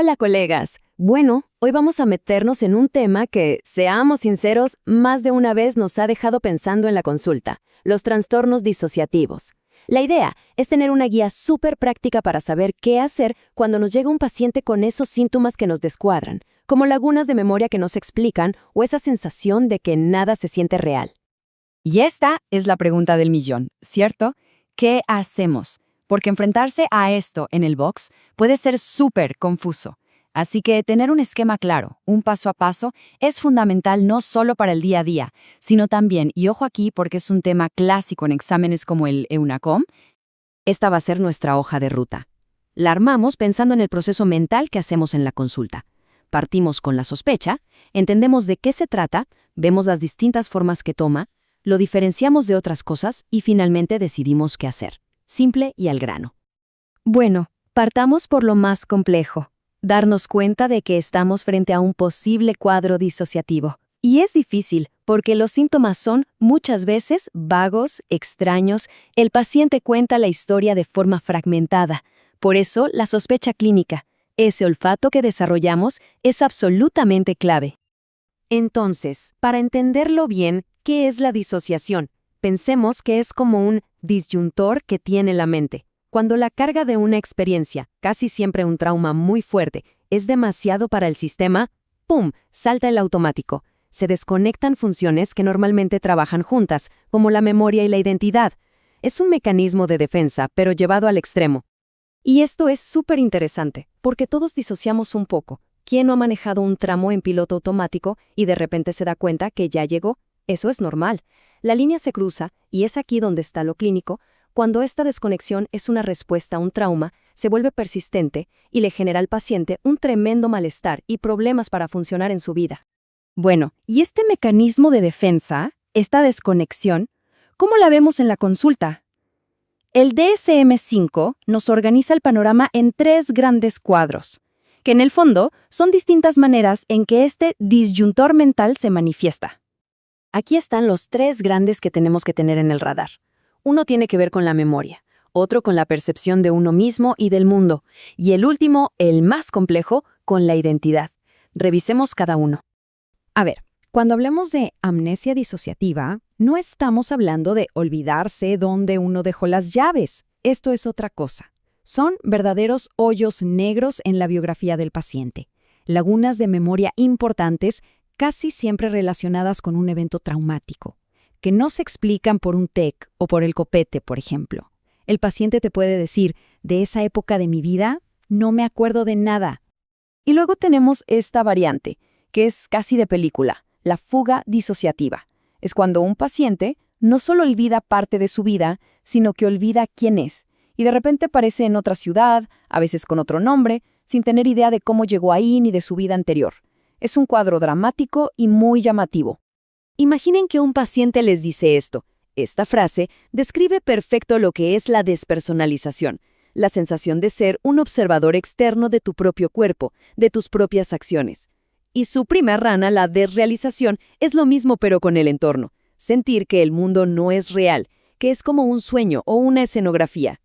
Hola, colegas. Bueno, hoy vamos a meternos en un tema que, seamos sinceros, más de una vez nos ha dejado pensando en la consulta: los trastornos disociativos. La idea es tener una guía súper práctica para saber qué hacer cuando nos llega un paciente con esos síntomas que nos descuadran, como lagunas de memoria que no se explican o esa sensación de que nada se siente real. Y esta es la pregunta del millón, ¿cierto? ¿Qué hacemos? Porque enfrentarse a esto en el box puede ser súper confuso. Así que tener un esquema claro, un paso a paso, es fundamental no solo para el día a día, sino también, y ojo aquí porque es un tema clásico en exámenes como el EUNACOM. Esta va a ser nuestra hoja de ruta. La armamos pensando en el proceso mental que hacemos en la consulta. Partimos con la sospecha, entendemos de qué se trata, vemos las distintas formas que toma, lo diferenciamos de otras cosas y finalmente decidimos qué hacer. Simple y al grano. Bueno, partamos por lo más complejo: darnos cuenta de que estamos frente a un posible cuadro disociativo. Y es difícil, porque los síntomas son, muchas veces, vagos, extraños. El paciente cuenta la historia de forma fragmentada. Por eso, la sospecha clínica, ese olfato que desarrollamos, es absolutamente clave. Entonces, para entenderlo bien, ¿qué es la disociación? Pensemos que es como un disyuntor que tiene la mente. Cuando la carga de una experiencia, casi siempre un trauma muy fuerte, es demasiado para el sistema, ¡pum!, salta el automático. Se desconectan funciones que normalmente trabajan juntas, como la memoria y la identidad. Es un mecanismo de defensa, pero llevado al extremo. Y esto es súper interesante, porque todos disociamos un poco. ¿Quién no ha manejado un tramo en piloto automático y de repente se da cuenta que ya llegó? Eso es normal. La línea se cruza, y es aquí donde está lo clínico. Cuando esta desconexión es una respuesta a un trauma, se vuelve persistente y le genera al paciente un tremendo malestar y problemas para funcionar en su vida. Bueno, y este mecanismo de defensa, esta desconexión, ¿cómo la vemos en la consulta? El DSM-5 nos organiza el panorama en 3 grandes cuadros, que en el fondo son distintas maneras en que este disyuntor mental se manifiesta. Aquí están los 3 grandes que tenemos que tener en el radar. Uno tiene que ver con la memoria, otro con la percepción de uno mismo y del mundo, y el último, el más complejo, con la identidad. Revisemos cada uno. A ver, cuando hablamos de amnesia disociativa, no estamos hablando de olvidarse dónde uno dejó las llaves. Esto es otra cosa. Son verdaderos hoyos negros en la biografía del paciente. Lagunas de memoria importantes, casi siempre relacionadas con un evento traumático, que no se explican por un TEC o por el copete, por ejemplo. El paciente te puede decir: de esa época de mi vida, no me acuerdo de nada. Y luego tenemos esta variante, que es casi de película, la fuga disociativa. Es cuando un paciente no solo olvida parte de su vida, sino que olvida quién es, y de repente aparece en otra ciudad, a veces con otro nombre, sin tener idea de cómo llegó ahí ni de su vida anterior. Es un cuadro dramático y muy llamativo. Imaginen que un paciente les dice esto. Esta frase describe perfecto lo que es la despersonalización, la sensación de ser un observador externo de tu propio cuerpo, de tus propias acciones. Y su prima rana, la desrealización, es lo mismo pero con el entorno. Sentir que el mundo no es real, que es como un sueño o una escenografía.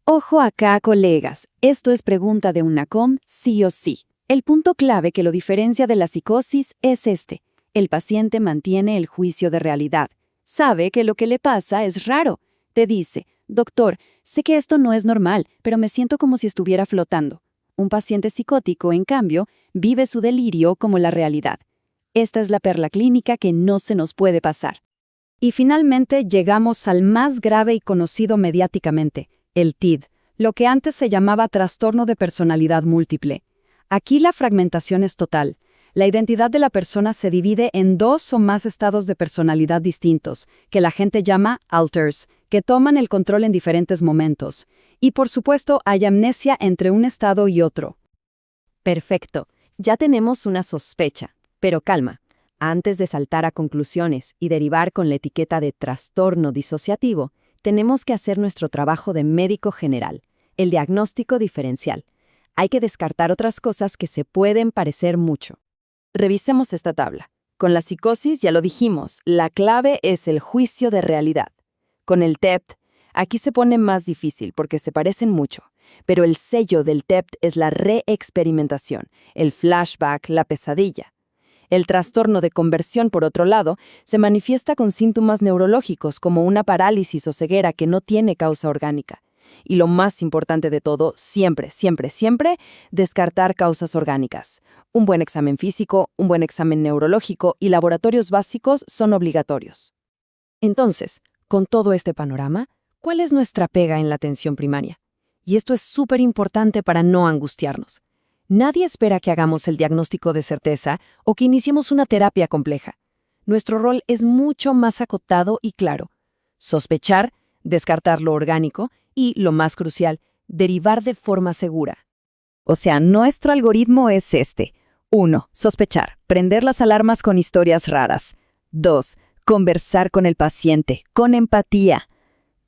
Ojo acá, colegas, esto es pregunta de UNACOM sí o sí. El punto clave que lo diferencia de la psicosis es este: el paciente mantiene el juicio de realidad. Sabe que lo que le pasa es raro. Te dice: doctor, sé que esto no es normal, pero me siento como si estuviera flotando. Un paciente psicótico, en cambio, vive su delirio como la realidad. Esta es la perla clínica que no se nos puede pasar. Y finalmente llegamos al más grave y conocido mediáticamente, el TID, lo que antes se llamaba trastorno de personalidad múltiple. Aquí la fragmentación es total. La identidad de la persona se divide en 2 o más estados de personalidad distintos, que la gente llama alters, que toman el control en diferentes momentos. Y por supuesto, hay amnesia entre un estado y otro. Perfecto, ya tenemos una sospecha. Pero calma, antes de saltar a conclusiones y derivar con la etiqueta de trastorno disociativo, tenemos que hacer nuestro trabajo de médico general, el diagnóstico diferencial. Hay que descartar otras cosas que se pueden parecer mucho. Revisemos esta tabla. Con la psicosis, ya lo dijimos, la clave es el juicio de realidad. Con el TEPT, aquí se pone más difícil porque se parecen mucho, Pero el sello del TEPT es la reexperimentación, el flashback, la pesadilla. El trastorno de conversión, por otro lado, se manifiesta con síntomas neurológicos como una parálisis o ceguera que no tiene causa orgánica. Y lo más importante de todo, siempre, siempre, siempre, descartar causas orgánicas. Un buen examen físico, un buen examen neurológico y laboratorios básicos son obligatorios. Entonces, con todo este panorama, ¿cuál es nuestra pega en la atención primaria? Y esto es súper importante para no angustiarnos. Nadie espera que hagamos el diagnóstico de certeza o que iniciemos una terapia compleja. Nuestro rol es mucho más acotado y claro. Sospechar, descartar lo orgánico y, lo más crucial, derivar de forma segura. O sea, nuestro algoritmo es este. 1. Sospechar, prender las alarmas con historias raras. 2. Conversar con el paciente, con empatía.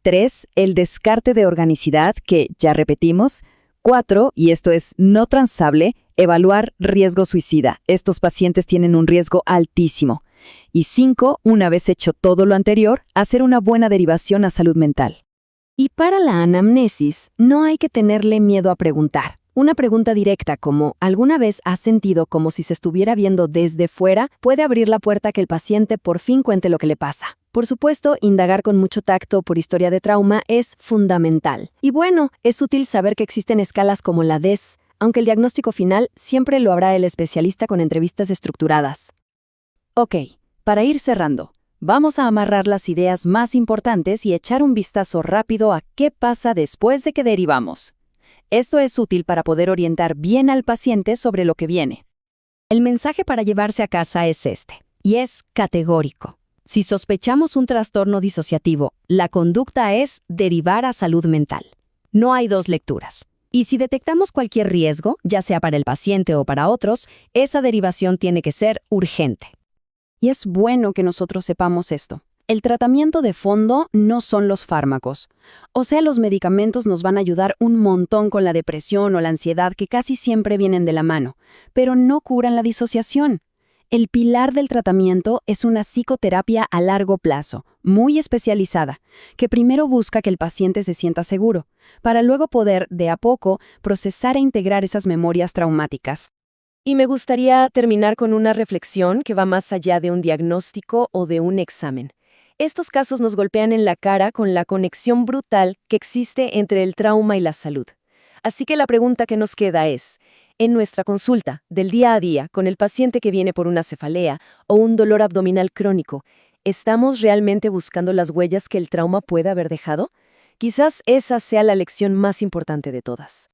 3. El descarte de organicidad, que ya repetimos. 4, y esto es no transable, evaluar riesgo suicida. Estos pacientes tienen un riesgo altísimo. Y 5, una vez hecho todo lo anterior, hacer una buena derivación a salud mental. Y para la anamnesis, no hay que tenerle miedo a preguntar. Una pregunta directa como ¿alguna vez has sentido como si se estuviera viendo desde fuera? Puede abrir la puerta a que el paciente por fin cuente lo que le pasa. Por supuesto, indagar con mucho tacto por historia de trauma es fundamental. Y bueno, es útil saber que existen escalas como la DES, aunque el diagnóstico final siempre lo hará el especialista con entrevistas estructuradas. Ok, para ir cerrando, vamos a amarrar las ideas más importantes y echar un vistazo rápido a qué pasa después de que derivamos. Esto es útil para poder orientar bien al paciente sobre lo que viene. El mensaje para llevarse a casa es este, y es categórico. Si sospechamos un trastorno disociativo, la conducta es derivar a salud mental. No hay dos lecturas. Y si detectamos cualquier riesgo, ya sea para el paciente o para otros, esa derivación tiene que ser urgente. Y es bueno que nosotros sepamos esto. El tratamiento de fondo no son los fármacos. O sea, los medicamentos nos van a ayudar un montón con la depresión o la ansiedad que casi siempre vienen de la mano, pero no curan la disociación. El pilar del tratamiento es una psicoterapia a largo plazo, muy especializada, que primero busca que el paciente se sienta seguro, para luego poder, de a poco, procesar e integrar esas memorias traumáticas. Y me gustaría terminar con una reflexión que va más allá de un diagnóstico o de un examen. Estos casos nos golpean en la cara con la conexión brutal que existe entre el trauma y la salud. Así que la pregunta que nos queda es, en nuestra consulta del día a día con el paciente que viene por una cefalea o un dolor abdominal crónico, ¿estamos realmente buscando las huellas que el trauma puede haber dejado? Quizás esa sea la lección más importante de todas.